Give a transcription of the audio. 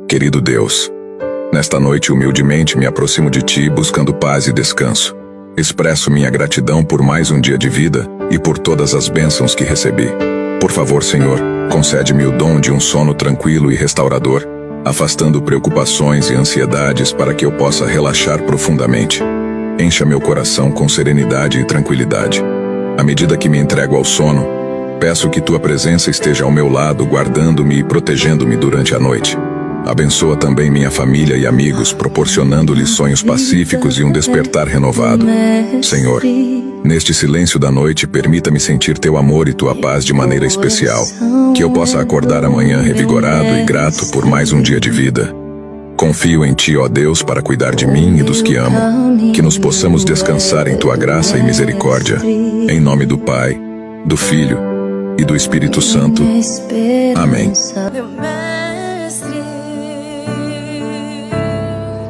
Querido Deus, nesta noite humildemente me aproximo de Ti buscando paz e descanso. Expresso minha gratidão por mais um dia de vida e por todas as bênçãos que recebi. Por favor, Senhor, concede-me o dom de um sono tranquilo e restaurador, afastando preocupações e ansiedades para que eu possa relaxar profundamente. Encha meu coração com serenidade e tranquilidade. À medida que me entrego ao sono, peço que Tua presença esteja ao meu lado, guardando-me e protegendo-me durante a noite. Abençoa também minha família e amigos, proporcionando-lhes sonhos pacíficos e um despertar renovado. Senhor, neste silêncio da noite, permita-me sentir Teu amor e Tua paz de maneira especial. Que eu possa acordar amanhã revigorado e grato por mais um dia de vida. Confio em Ti, ó Deus, para cuidar de mim e dos que amo. Que nos possamos descansar em Tua graça e misericórdia. Em nome do Pai, do Filho e do Espírito Santo. Amém.